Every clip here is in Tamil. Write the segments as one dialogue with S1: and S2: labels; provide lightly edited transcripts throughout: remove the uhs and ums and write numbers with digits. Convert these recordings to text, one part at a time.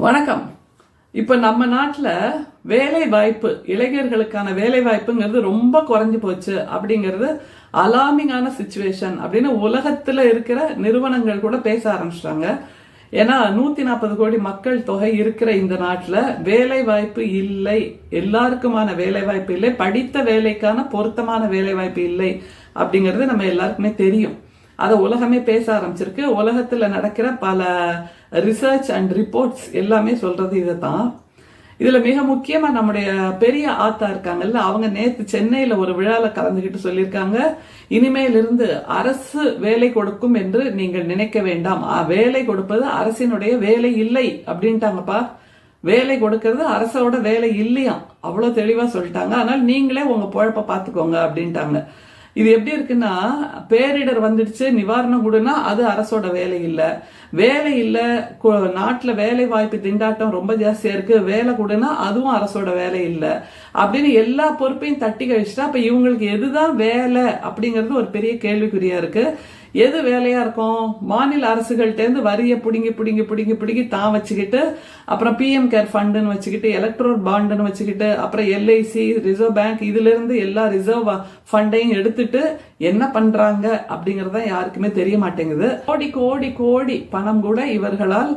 S1: வணக்கம். இப்போ நம்ம நாட்டில் வேலை வாய்ப்பு, இளைஞர்களுக்கான வேலை வாய்ப்புங்கிறது ரொம்ப குறைஞ்சி போச்சு அப்படிங்கிறது அலார்மிங்கான சிச்சுவேஷன் அப்படின்னு உலகத்தில் இருக்கிற நிறுவனங்கள் கூட பேச ஆரம்பிச்சிட்டாங்க. ஏன்னா 140 கோடி மக்கள் தொகை இருக்கிற இந்த நாட்டில் வேலை வாய்ப்பு இல்லை, எல்லாருக்குமான வேலை வாய்ப்பு இல்லை, படித்த வேலைக்கான பொருத்தமான வேலை வாய்ப்பு இல்லை அப்படிங்கிறது நம்ம எல்லாருக்குமே தெரியும். அதை உலகமே பேச ஆரம்பிச்சிருக்கு. உலகத்துல நடக்கிற பல ரிசர்ச் அண்ட் ரிப்போர்ட்ஸ் எல்லாமே சொல்றது இதைத்தான். இதுல மிக முக்கியமா நம்முடைய பெரிய ஆத்தா இருக்காங்கல்ல, அவங்க நேத்து சென்னையில ஒரு விழால கலந்துகிட்டு சொல்லியிருக்காங்க, இனிமேலிருந்து அரசு வேலை கொடுக்கும் என்று நீங்கள் நினைக்க வேண்டாம், வேலை கொடுப்பது அரசினுடைய வேலை இல்லை அப்படின்ட்டாங்கப்பா. வேலை கொடுக்கறது அரசோட வேலை இல்லையா, அவ்வளவு தெளிவா சொல்லிட்டாங்க. அதனால நீங்களே உங்க பொழப்ப பாத்துக்கோங்க அப்படின்ட்டாங்க. இது எப்படி இருக்குன்னா, பேரிடர் வந்துடுச்சு நிவாரணம் கொடுனா அது அரசோட வேலை இல்லை, வேலை இல்லை நாட்டுல வேலை வாய்ப்பு திண்டாட்டம் ரொம்ப ஜாஸ்தியா இருக்கு, வேலை கொடுனா அதுவும் அரசோட வேலை இல்லை அப்படின்னு எல்லா பொறுப்பையும் தட்டி கழிச்சுட்டா அப்ப இவங்களுக்கு எதுதான் வேலை அப்படிங்கிறது ஒரு பெரிய கேள்விக்குறியா இருக்கு. எது வேலையா இருக்கும்? மாநில அரசுகள்கிட்ட வரியை பிடுங்கி தான் வச்சுக்கிட்டு, அப்புறம் பிஎம் கேர் ஃபண்டுன்னு வச்சுக்கிட்டு, எலக்ட்ரோல் பாண்டுன்னு வச்சுக்கிட்டு, அப்புறம் எல்ஐசி, ரிசர்வ் பேங்க், இதுல இருந்து எல்லா ரிசர்வ் ஃபண்டையும் எடுத்துட்டு என்ன பண்றாங்க அப்படிங்கறத யாருக்குமே தெரிய மாட்டேங்குது. கோடி கோடி கோடி பணம் கூட இவர்களால்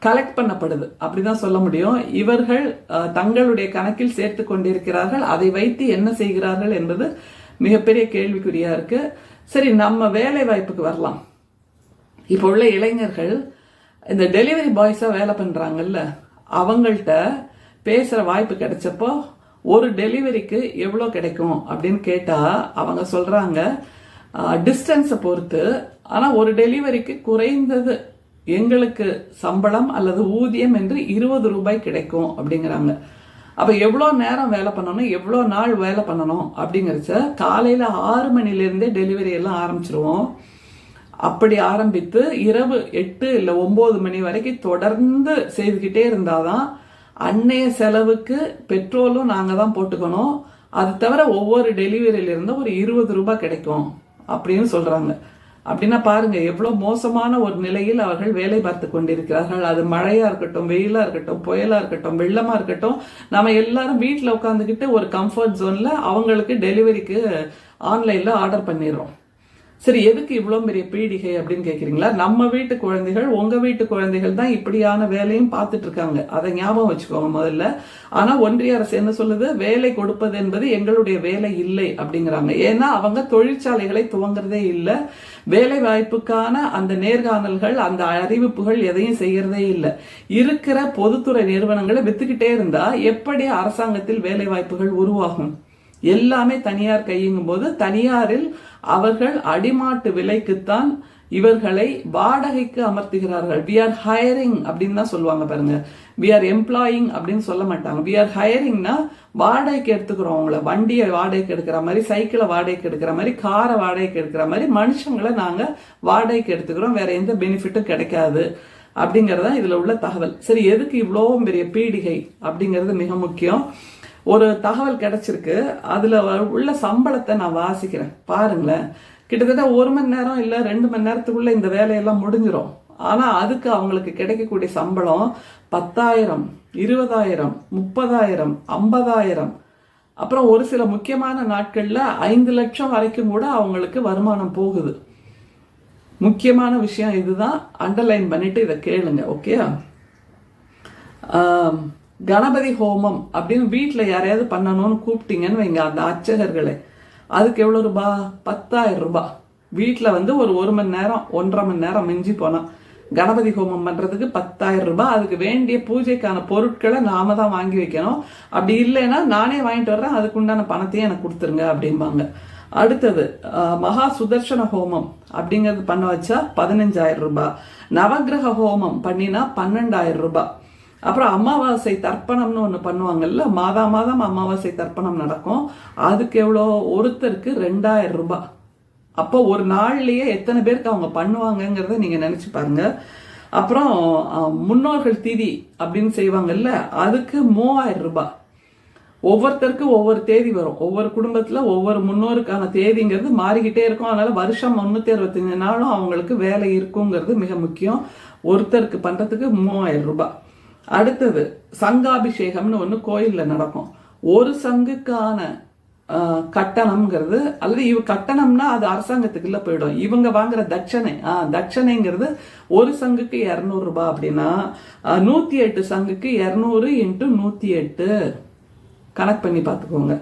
S1: கலெக்ட் பண்ணப்படுது அப்படிதான் சொல்ல முடியும். இவர்கள் தங்களுடைய கணக்கில் சேர்த்து கொண்டிருக்கிறார்கள். அதை வைத்து என்ன செய்கிறார்கள் என்பது மிகப்பெரிய கேள்விக்குறியா இருக்கு. சரி, நம்ம வேலை வாய்ப்புக்கு வரலாம். இப்போ உள்ள இளைஞர்கள் இந்த டெலிவரி பாய்ஸா வேலை பண்றாங்கல்ல, அவங்கள்ட்ட பேசுற வாய்ப்பு கிடைச்சப்போ ஒரு டெலிவரிக்கு எவ்வளோ கிடைக்கும் அப்படின்னு கேட்டா அவங்க சொல்றாங்க டிஸ்டன்ஸை பொறுத்து, ஆனா ஒரு டெலிவரிக்கு குறைந்தது எங்களுக்கு சம்பளம் அல்லது ஊதியம் என்று 20 ரூபாய் கிடைக்கும் அப்படிங்கிறாங்க. அப்ப எவ்வளோ நேரம் வேலை பண்ணணும், எவ்வளோ நாள் வேலை பண்ணணும் அப்படிங்கிறச்ச காலையில 6 மணிலிருந்தே டெலிவரி எல்லாம் ஆரம்பிச்சிருவோம். அப்படி ஆரம்பித்து இரவு 8 இல்லை 9 மணி வரைக்கும் தொடர்ந்து செய்துக்கிட்டே இருந்தாதான் அன்னைய செலவுக்கு பெட்ரோலும் நாங்க தான் போட்டுக்கணும். அது தவிர ஒவ்வொரு டெலிவரியில இருந்து ஒரு 20 ரூபாய் கிடைக்கும் அப்படின்னு சொல்றாங்க. அப்படின்னா பாருங்க எவ்வளவு மோசமான ஒரு நிலையில் அவர்கள் வேலை பார்த்து கொண்டிருக்கிறார்கள். அது மழையா இருக்கட்டும், வெயிலா இருக்கட்டும், புயலா இருக்கட்டும், வெள்ளமா இருக்கட்டும், நம்ம எல்லாரும் வீட்டுல உட்காந்துக்கிட்டு ஒரு கம்ஃபர்ட் ஜோன்ல அவங்களுக்கு டெலிவரிக்கு ஆன்லைன்ல ஆர்டர் பண்ணிடுறோம். சரி, எதுக்கு இவ்வளவு பெரிய பீடிகை அப்படின்னு கேக்குறீங்களா? நம்ம வீட்டு குழந்தைகள், உங்க வீட்டு குழந்தைகள் தான் இப்படியான வேலையும் பார்த்துட்டு இருக்காங்க. அதை ஞாபகம் வச்சுக்கோங்க முதல்ல. ஆனா ஒன்றிய அரசு என்ன சொல்லுது? வேலை கொடுப்பது என்பது எங்களுடைய வேலை இல்லை அப்படிங்கிறாங்க. ஏன்னா அவங்க தொழிற்சாலைகளை துவங்குறதே இல்லை, வேலை வாய்ப்புக்கான அந்த நேர்காணல்கள், அந்த அறிவிப்புகள் எதையும் செய்யறதே இல்லை. இருக்கிற பொதுத்துறை நிறுவனங்களை வித்துக்கிட்டே இருந்தா எப்படி அரசாங்கத்தில் வேலை வாய்ப்புகள் உருவாகும்? எல்லாமே தனியார் கையுங்கும் போது தனியாரில் அவர்கள் அடிமாட்டு விலைக்குத்தான் இவர்களை வாடகைக்கு அமர்த்துகிறார்கள். வி ஆர் ஹையரிங் அப்படின்னு தான் சொல்லுவாங்க பாருங்க, வி ஆர் எம்ப்ளாயிங் அப்படின்னு சொல்ல மாட்டாங்க. வி ஆர் ஹையரிங்னா வாடகைக்கு எடுத்துக்கிறோம். அவங்கள வண்டியை வாடகைக்கு எடுக்கிற மாதிரி, சைக்கிளை வாடகைக்கு எடுக்கிற மாதிரி, காரை வாடகைக்கு எடுக்கிற மாதிரி மனுஷங்களை நாங்க வாடகைக்கு எடுத்துக்கிறோம். வேற எந்த பெனிஃபிட்டும் கிடைக்காது அப்படிங்கறத இதுல உள்ள தகவல். சரி, எதுக்கு இவ்வளோ பெரிய பீடிகை அப்படிங்கிறது மிக முக்கியம். ஒரு தகவல் கிடைச்சிருக்கு, அதுல உள்ள சம்பளத்தை நான் வாசிக்கிறேன் பாருங்களேன். கிட்டத்தட்ட 1 மணி நேரம் இல்ல 2 மணி நேரத்துக்குள்ள இந்த வேலையெல்லாம் முடிஞ்சிடும். ஆனா அதுக்கு அவங்களுக்கு கிடைக்கக்கூடிய சம்பளம் 10,000, 20,000, 30,000, 50,000, அப்புறம் ஒரு சில முக்கியமான நாட்கள்ல 5 லட்சம் வரைக்கும் கூட அவங்களுக்கு வருமானம் போகுது. முக்கியமான விஷயம் இதுதான், அண்டர்லைன் பண்ணிட்டு இதை கேளுங்க, ஓகே? கணபதி ஹோமம் அப்படின்னு வீட்டில் யாரையாவது பண்ணணும்னு கூப்பிட்டீங்கன்னு வைங்க, அந்த அர்ச்சகர்களை, அதுக்கு எவ்வளோ ரூபா? 10,000 ரூபாய். வீட்டில் ஒரு மணி நேரம் 1.5 மணி நேரம் மிஞ்சி போனா கணபதி ஹோமம் பண்றதுக்கு 10,000 ரூபாய். அதுக்கு வேண்டிய பூஜைக்கான பொருட்களை நாம தான் வாங்கி வைக்கணும். அப்படி இல்லைன்னா நானே வாங்கிட்டு வர்றேன், அதுக்கு உண்டான பணத்தையும் எனக்கு கொடுத்துருங்க அப்படிம்பாங்க. அடுத்தது மகா சுதர்சன ஹோமம் அப்படிங்கிறது பண்ண வச்சா 15,000 ரூபாய். நவகிரக ஹோமம் பண்ணினா 12,000 ரூபாய். அப்புறம் அமாவாசை தர்ப்பணம்னு ஒன்று பண்ணுவாங்கல்ல, மாதம் அமாவாசை தர்ப்பணம் நடக்கும், அதுக்கு எவ்வளோ? ஒருத்தருக்கு 2,000 ரூபாய். அப்போ ஒரு நாள்லயே எத்தனை பேருக்கு அவங்க பண்ணுவாங்கங்கிறத நீங்க நினைச்சு பாருங்க. அப்புறம் முன்னோர்கள் திதி அப்படின்னு செய்வாங்கல்ல, அதுக்கு 3,000 ரூபாய். ஒவ்வொருத்தருக்கும் ஒவ்வொரு தேதி வரும். ஒவ்வொரு குடும்பத்துல ஒவ்வொரு முன்னோருக்கான தேதிங்கிறது மாறிக்கிட்டே இருக்கும். அதனால வருஷம் 365 நாளும் அவங்களுக்கு வேலை இருக்குங்கிறது மிக முக்கியம். ஒருத்தருக்கு பண்றதுக்கு 3000 ரூபாய். அடுத்தது சங்காபிஷேகம்னு ஒன்று கோயிலில் நடக்கும். ஒரு சங்குக்கான கட்டணம்ங்கிறது, அல்லது கட்டணம்னா அது அரசாங்கத்துக்குள்ள போயிடும். இவங்க வாங்குற தட்சணைங்கிறது ஒரு சங்குக்கு 200 ரூபாய் அப்படின்னா 108 சங்குக்கு 200 × 108 கணக்கு பண்ணி பார்த்துக்கோங்க.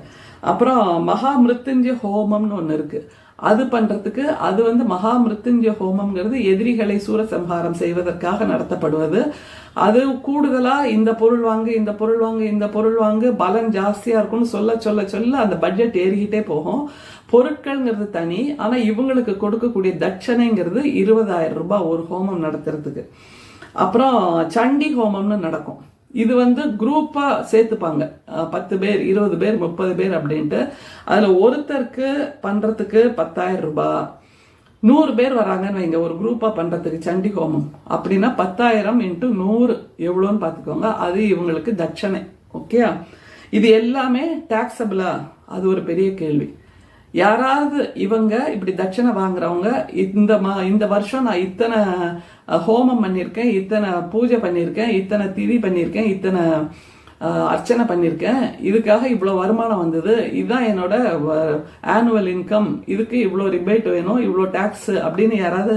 S1: அப்புறம் மகா மிருத்யுஞ்சய ஹோமம்னு ஒன்று இருக்கு. அது பண்றதுக்கு அது மகா மிருத்யுஞ்சய ஹோமம்ங்கிறது எதிரிகளை சூரசம்ஹாரம் செய்வதற்காக நடத்தப்படுவது. அது கூடுதலா இந்த பொருள் வாங்கு, இந்த பொருள் வாங்கு, இந்த பொருள் வாங்கு, பலன் ஜாஸ்தியா இருக்கும்னு சொல்ல சொல்ல சொல்ல அந்த பட்ஜெட் ஏறிக்கிட்டே போகும். பொருட்கள்ங்கிறது தனி. ஆனா இவங்களுக்கு கொடுக்கக்கூடிய தட்சணைங்கிறது 20,000 ரூபாய் ஒரு ஹோமம் நடத்துறதுக்கு. அப்புறம் சண்டி ஹோமம்னு நடக்கும். இது குரூப்பா சேர்த்துப்பாங்க, 10 பேர், 20 பேர், 30 பேர் அப்படின்ட்டு. அதுல ஒருத்தருக்கு பண்றதுக்கு 10,000 ரூபாய். 100 பேர் வராங்கன்னு வைங்க ஒரு குரூப்பா பண்றதுக்கு சண்டி ஹோமம் அப்படின்னா 10,000 × 100 எவ்வளோன்னு பார்த்துக்கோங்க. அது இவங்களுக்கு தட்சணை. ஓகே, இது எல்லாமே டாக்ஸபிளா? அது ஒரு பெரிய கேள்வி. யாராவது இவங்க இப்படி தட்சணை வாங்குறவங்க இந்த வருஷம் நான் இத்தனை ஹோமம் பண்ணியிருக்கேன், இத்தனை பூஜை பண்ணியிருக்கேன், இத்தனை திதி பண்ணியிருக்கேன், இத்தனை அர்ச்சனை பண்ணியிருக்கேன், இதுக்காக இவ்வளோ வருமானம் வந்தது, இதுதான் என்னோட ஆனுவல் இன்கம், இதுக்கு இவ்வளோ ரிபேட் வேணும், இவ்வளோ டேக்ஸ் அப்படின்னு யாராவது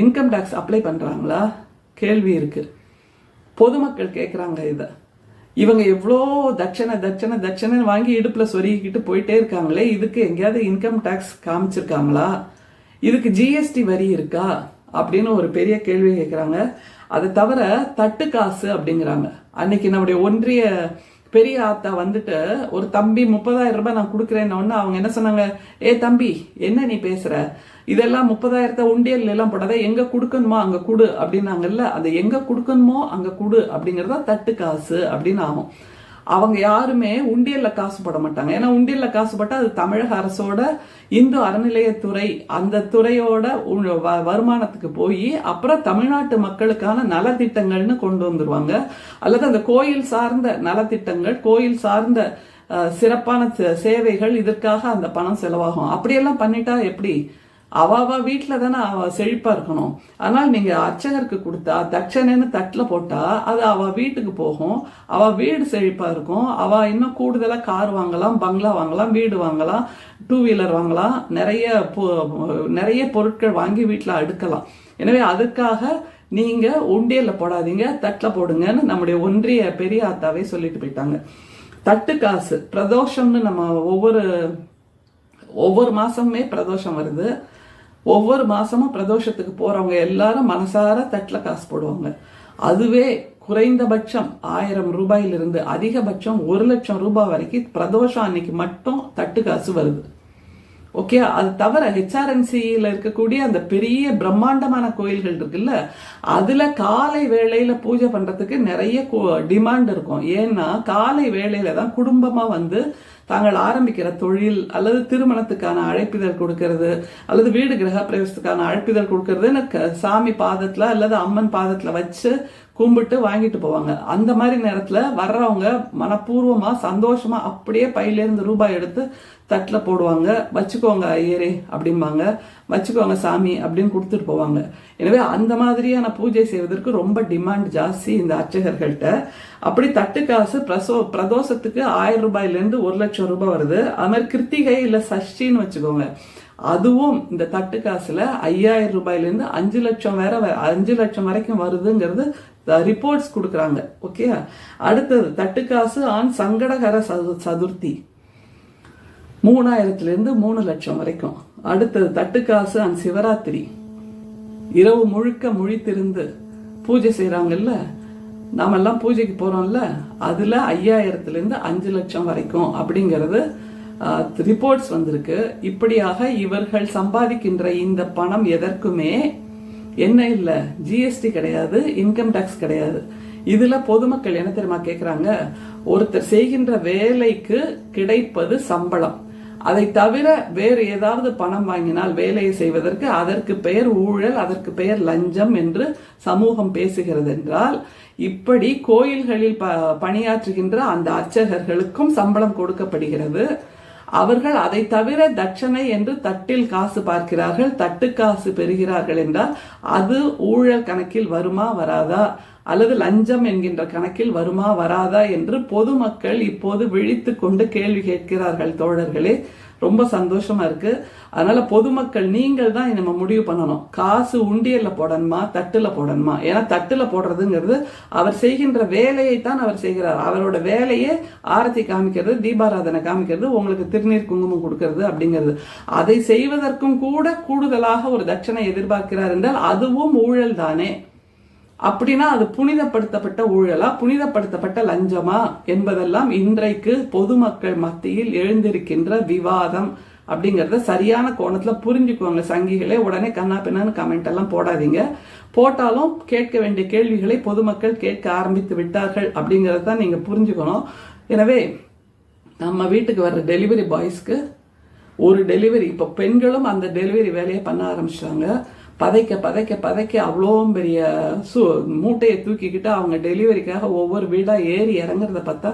S1: இன்கம் டேக்ஸ் அப்ளை பண்ணுறாங்களா? கேள்வி இருக்கு. பொதுமக்கள் கேட்குறாங்க இதை. இவங்க எவ்வளோ தட்சணை வாங்கி இடுப்புல சொருகிக்கிட்டு போயிட்டே இருக்காங்களே, இதுக்கு எங்கேயாவது இன்கம் டேக்ஸ் காமிச்சிருக்காங்களா? இதுக்கு ஜிஎஸ்டி வரி இருக்கா அப்படின்னு ஒரு பெரிய கேள்வி கேட்குறாங்க. அதை தவிர தட்டு காசு அப்படிங்கிறாங்க. அன்னைக்கு நம்முடைய ஒன்றிய பெரிய ஆத்தா ஒரு தம்பி 30,000 ரூபாய் நான் கொடுக்குறேன்னு அவங்க என்ன சொன்னாங்க, ஏ தம்பி என்ன நீ பேசுற, இதெல்லாம் 30,000 உண்டியல் எல்லாம் போடாத, எங்க கொடுக்கணுமோ அங்க குடு அப்படின்னாங்கல்ல. அது எங்க கொடுக்கணுமோ அங்க குடு அப்படிங்கறத தட்டு காசு அப்படின்னு ஆகும். அவங்க யாருமே உண்டியல்ல காசு போட மாட்டாங்க. ஏன்னா உண்டியல்ல காசு போட்டா அது தமிழக அரசோட இந்து அறநிலையத்துறை அந்த துறையோட வருமானத்துக்கு போய் அப்புறம் தமிழ்நாட்டு மக்களுக்கான நலத்திட்டங்கள்னு கொண்டு வந்துருவாங்க. அல்லது அந்த கோயில் சார்ந்த நலத்திட்டங்கள், கோயில் சார்ந்த சிறப்பான சேவைகள், இதற்காக அந்த பணம் செலவாகும். அப்படியெல்லாம் பண்ணிட்டா எப்படி? அவ வீட்டுல தானே அவ செழிப்பா இருக்கணும். அதனால நீங்க அர்ச்சகருக்கு கொடுத்தா தட்சணைன்னு தட்டுல போட்டா அது அவ வீட்டுக்கு போகும், அவ வீடு செழிப்பா இருக்கும், அவ இன்னும் கூடுதலா கார் வாங்கலாம், பங்களா வாங்கலாம், வீடு வாங்கலாம், 2 வீலர் வாங்கலாம், நிறைய பொருட்கள் வாங்கி வீட்டுல அடுக்கலாம். எனவே அதுக்காக நீங்க உண்டியல்ல போடாதீங்க, தட்டுல போடுங்கன்னு நம்முடைய ஒன்றிய பெரிய ஆத்தாவே சொல்லிட்டு போயிட்டாங்க. தட்டு காசு பிரதோஷம்னு நம்ம ஒவ்வொரு மாசமுமே பிரதோஷம் வருது. ஒவ்வொரு மாசமும் பிரதோஷத்துக்கு போறவங்க எல்லாரும் மனசார தட்டுல காசு போடுவாங்க. அதுவே குறைந்தபட்சம் 1000 ரூபாயிலிருந்து அதிகபட்சம் 1,00,000 ரூபாய் வரைக்கும் பிரதோஷம் அன்னைக்கு மட்டும் தட்டு காசு வருது. ஓகே, அது தவிர ஹெச்ஆர்என்சியில இருக்கக்கூடிய அந்த பெரிய பிரம்மாண்டமான கோயில்கள் இருக்குல்ல, அதுல காலை வேளையில பூஜை பண்றதுக்கு நிறைய டிமாண்ட் இருக்கும். ஏன்னா காலை வேளையில தான் குடும்பமா தாங்கள் ஆரம்பிக்கிற தொழில் அல்லது திருமணத்துக்கான அழைப்பிதழ் கொடுக்கறது அல்லது வீடு கிரக பிரவேசத்துக்கான அழைப்பிதழ் கொடுக்கறதுன்னு சாமி பாதத்துல அல்லது அம்மன் பாதத்துல வச்சு கும்பிட்டு வாங்கிட்டு போவாங்க. அந்த மாதிரி நேரத்துல வர்றவங்க மனப்பூர்வமா சந்தோஷமா அப்படியே பையிலேருந்து ரூபாய் எடுத்து தட்டுல போடுவாங்க. வச்சுக்கோங்க ஐயரே அப்படிம்பாங்க, வச்சுக்கோங்க சாமி அப்படின்னு கொடுத்துட்டு போவாங்க. எனவே அந்த மாதிரியான பூஜை செய்வதற்கு ரொம்ப டிமாண்ட் ஜாஸ்தி இந்த அர்ச்சகர்கள்ட்ட. அப்படி தட்டு காசு பிரதோஷத்துக்கு 1000 ரூபாயிலிருந்து 1,00,000 ரூபாய் வருது. அது மாதிரி கிருத்திகை இல்ல சஷ்டின்னு வச்சுக்கோங்க, அதுவும் இந்த தட்டு காசுல 5,000 ரூபாயிலிருந்து 5 லட்சம் வரைக்கும் வருதுங்கிறது ரிப்போர்ட்ஸ் கொடுக்குறாங்க. ஓகே, அடுத்தது தட்டு காசு ஆன் சங்கடகர சதுர்த்தி 3,000 3 லட்சம் வரைக்கும். அடுத்தது தட்டு காசு ஆன் சிவராத்திரி இரவு முழுக்க முழித்திருந்து பூஜை செய்யறாங்கல்ல, நாமெல்லாம் பூஜைக்கு போறோம்ல, அதுல 5,000 5 லட்சம் வரைக்கும் அப்படிங்கிறது ரிப்போர்ட்ஸ் வந்திருக்கு. இப்படியாக இவர்கள் சம்பாதிக்கின்ற இந்த பணம் எதற்குமே என்ன இல்ல, ஜிஎஸ்டி கிடையாது, இன்கம் டாக்ஸ் கிடையாது. இதுல பொதுமக்கள் என்ன தெரியுமா கேக்குறாங்க, ஒருத்தர் செய்கின்ற வேலைக்கு கிடைப்பது சம்பளம், அதை தவிர வேறு ஏதாவது பணம் வாங்கினால் வேலையை செய்வதற்கு அதற்கு பெயர் ஊழல், அதற்கு பெயர் லஞ்சம் என்று சமூகம் பேசுகிறது என்றால், இப்படி கோயில்களில் பணியாற்றுகின்ற அந்த அர்ச்சகர்களுக்கும் சம்பளம் கொடுக்கப்படுகிறது. அவர்கள் அதை தவிர தட்சணை என்று தட்டில் காசு பார்க்கிறார்கள், தட்டு காசு பெறுகிறார்கள் என்றால் அது ஊழல் கணக்கில் வருமா வராதா, அல்லது லஞ்சம் என்கின்ற கணக்கில் வருமா வராதா என்று பொதுமக்கள் இப்போது விழித்து கொண்டு கேள்வி கேட்கிறார்கள் தோழர்களே. ரொம்ப சந்தோஷமா இருக்கு. அதனால பொதுமக்கள் நீங்கள் தான் நம்ம முடிவு பண்ணணும், காசு உண்டியல்ல போடணுமா தட்டுல போடணுமா. ஏன்னா தட்டுல போடுறதுங்கிறது அவர் செய்கின்ற வேலையை தான் அவர் செய்கிறார். அவரோட வேலையே ஆரத்தி காமிக்கிறது, தீபாராதனை காமிக்கிறது, உங்களுக்கு திருநீர் குங்குமம் கொடுக்கறது அப்படிங்கிறது. அதை செய்வதற்கும் கூட கூடுதலாக ஒரு தட்சணை எதிர்பார்க்கிறார் என்றால் அதுவும் ஊழல் தானே. அப்படின்னா அது புனிதப்படுத்தப்பட்ட ஊழலா, புனிதப்படுத்தப்பட்ட லஞ்சமா என்பதெல்லாம் இன்றைக்கு பொதுமக்கள் மத்தியில் எழுந்திருக்கின்ற விவாதம் அப்படிங்கறத சரியான கோணத்துல புரிஞ்சுக்குவாங்க சங்கிகளே. உடனே கண்ணா பின்னான்னு கமெண்ட் எல்லாம் போடாதீங்க. போட்டாலும் கேட்க வேண்டிய கேள்விகளை பொதுமக்கள் கேட்க ஆரம்பித்து விட்டார்கள் அப்படிங்கறத தான் நீங்க புரிஞ்சுக்கணும். எனவே நம்ம வீட்டுக்கு வர்ற டெலிவரி பாய்ஸ்க்கு ஒரு டெலிவரி, இப்ப பெண்களும் அந்த டெலிவரி வேலையை பண்ண ஆரம்பிச்சாங்க. பதைக்க பதைக்க பதைக்க அவ்வளோ பெரிய மூட்டையை தூக்கிக்கிட்டு அவங்க டெலிவரிக்காக ஒவ்வொரு வீடா ஏறி இறங்குறத பார்த்தா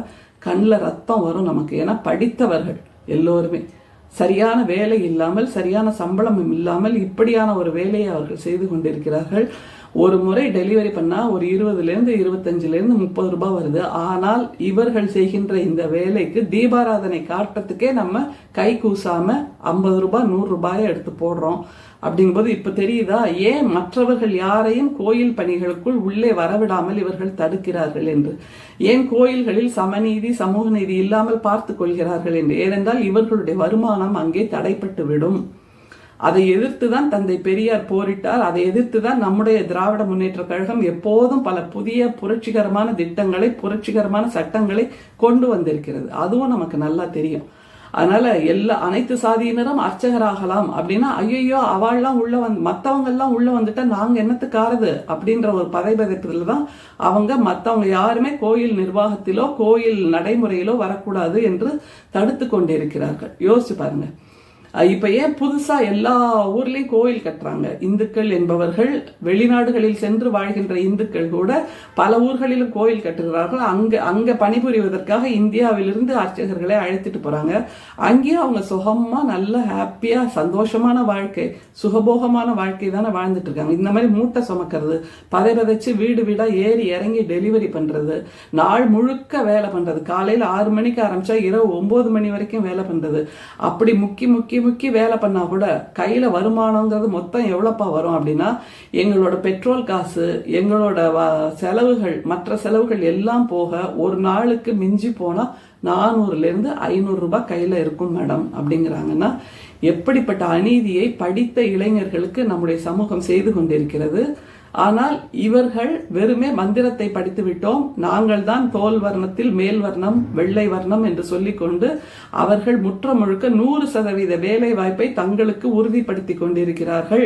S1: கண்ணில் ரத்தம் வரும் நமக்கு. ஏன்னா படித்தவர்கள் எல்லோருமே சரியான வேலை இல்லாமல், சரியான சம்பளம் இல்லாமல் இப்படியான ஒரு வேலையை அவர்கள் செய்து கொண்டிருக்கிறார்கள். ஒரு முறை டெலிவரி பண்ணா ஒரு 20லேருந்து 25லேருந்து 30 ரூபாய் வருது. ஆனால் இவர்கள் செய்கின்ற இந்த வேலைக்கு தீபாராதனை காட்டுறதுக்கே நம்ம கை கூசாம 50 ரூபாய் 100 ரூபாயை எடுத்து போடுறோம். அப்படிங்கும்போது இப்ப தெரியுதா ஏன் மற்றவர்கள் யாரையும் கோயில் பணிகளுக்குள் உள்ளே வரவிடாமல் இவர்கள் தடுக்கிறார்கள் என்று. ஏன் கோயில்களில் சமநீதி சமூக நீதி இல்லாமல் பார்த்து கொள்கிறார்கள் என்று. ஏனென்றால் இவர்களுடைய வருமானம் அங்கே தடைப்பட்டு விடும். அதை எதிர்த்துதான் தந்தை பெரியார் போரிட்டார். அதை எதிர்த்துதான் நம்முடைய திராவிட முன்னேற்ற கழகம் எப்போதும் பல புதிய புரட்சிகரமான திட்டங்களை, புரட்சிகரமான சட்டங்களை கொண்டு வந்திருக்கிறது. அதுவும் நமக்கு நல்லா தெரியும். அதனால அனைத்து சாதியினரும் அர்ச்சகராகலாம் அப்படின்னா ஐயோ அவள்லாம் உள்ள மற்றவங்க எல்லாம் உள்ள வந்துட்டா நாங்க என்னத்துக்காரது அப்படின்ற ஒரு பதைபதைப்புல தான் அவங்க மற்றவங்க யாருமே கோயில் நிர்வாகத்திலோ கோயில் நடைமுறையிலோ வரக்கூடாது என்று தடுத்து கொண்டிருக்கிறார்கள். யோசிச்சு பாருங்க. இப்ப ஏன் புதுசா எல்லா ஊர்லயும் கோயில் கட்டுறாங்க? இந்துக்கள் என்பவர்கள் வெளிநாடுகளில் சென்று வாழ்கின்ற இந்துக்கள் கூட பல ஊர்களிலும் கோயில் கட்டுகிறார்கள். அங்க பணிபுரிவதற்காக இந்தியாவிலிருந்து அர்ச்சகர்களை அழைத்துட்டு போறாங்க. அங்கேயும் அவங்க சுகமா நல்ல ஹாப்பியா சந்தோஷமான வாழ்க்கை, சுகபோகமான வாழ்க்கை தானே வாழ்ந்துட்டு இருக்காங்க. இந்த மாதிரி மூட்டை சுமக்கிறது, பதைச்சு வீடு வீடா ஏறி இறங்கி டெலிவரி பண்றது, நாள் முழுக்க வேலை பண்றது, காலையில 6 மணிக்கு ஆரம்பிச்சா இரவு 9 மணி வரைக்கும் வேலை பண்றது, அப்படி முக்கி வேலை பண்ணா கூட கையில வருமானங்கிறது மொத்தம் எவ்வளப்பா வரும் அப்படின்னா எங்களோட பெட்ரோல் காசு, எங்களோட செலவுகள், மற்ற செலவுகள் எல்லாம் போக ஒரு நாளுக்கு மிஞ்சி போனா 400லேருந்து 500 ரூபாய் கையில இருக்கும் மேடம் அப்படிங்கிறாங்கன்னா எப்படிப்பட்ட அநீதியை படித்த இளைஞர்களுக்கு நம்முடைய சமூகம் செய்து கொண்டிருக்கிறது. ஆனால் இவர்கள் வெறுமே மந்திரத்தை படித்து விட்டோம், நாங்கள் தான் தோல் வர்ணத்தில் மேல் வர்ணம் வெள்ளை வர்ணம் என்று சொல்லிக்கொண்டு அவர்கள் முற்ற முழுக்க 100% வேலை வாய்ப்பை தங்களுக்கு உறுதிப்படுத்தி கொண்டிருக்கிறார்கள்.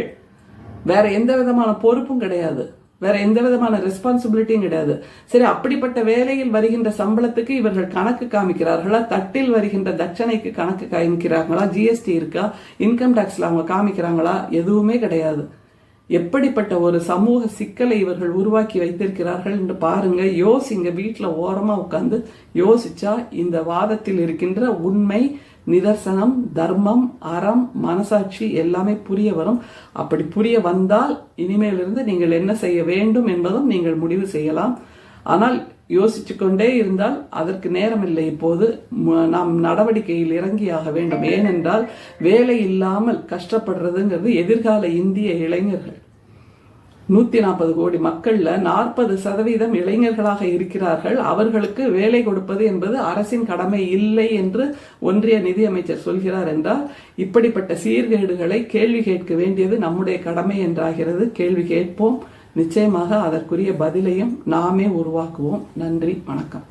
S1: வேற எந்த விதமான பொறுப்பும் கிடையாது, வேற எந்த விதமான ரெஸ்பான்சிபிலிட்டியும் கிடையாது. சரி, அப்படிப்பட்ட வேலையில் வருகின்ற சம்பளத்துக்கு இவர்கள் கணக்கு காமிக்கிறார்களா? தட்டில் வருகின்ற தட்சணைக்கு கணக்கு காமிக்கிறாங்களா? ஜிஎஸ்டி இருக்கா? இன்கம் டாக்ஸ்ல அவங்க காமிக்கிறாங்களா? எதுவுமே கிடையாது. எப்படிப்பட்ட ஒரு சமூக சிக்கலை இவர்கள் உருவாக்கி வைத்திருக்கிறார்கள் என்று பாருங்க. யோசிங்க, வீட்டுல ஓரமா உட்கார்ந்து யோசிச்சா இந்த வாதத்தில் இருக்கின்ற உண்மை, நிதர்சனம், தர்மம், அறம், மனசாட்சி எல்லாமே புரிய வரும். அப்படி புரிய வந்தால் இனிமேலிருந்து நீங்கள் என்ன செய்ய வேண்டும் என்பதும் நீங்கள் முடிவு செய்யலாம். ஆனால் யோசிச்சு கொண்டே இருந்தால் அதற்கு நேரம் இல்லை. இப்போது நாம் நடவடிக்கையில் இறங்கியாக வேண்டும். ஏனென்றால் வேலை இல்லாமல் கஷ்டப்படுறதுங்கிறது எதிர்கால இந்திய இளைஞர்கள். 140 கோடி மக்கள்ல 40% இளைஞர்களாக இருக்கிறார்கள். அவர்களுக்கு வேலை கொடுப்பது என்பது அரசின் கடமை இல்லை என்று ஒன்றிய நிதியமைச்சர் சொல்கிறார் என்றால் இப்படிப்பட்ட சீர்கேடுகளை கேள்வி கேட்க வேண்டியது நம்முடைய கடமை என்றாகிறது. கேள்வி கேட்போம். நிச்சயமாக அதற்குரிய பதிலையும் நாமே உருவாக்குவோம். நன்றி, வணக்கம்.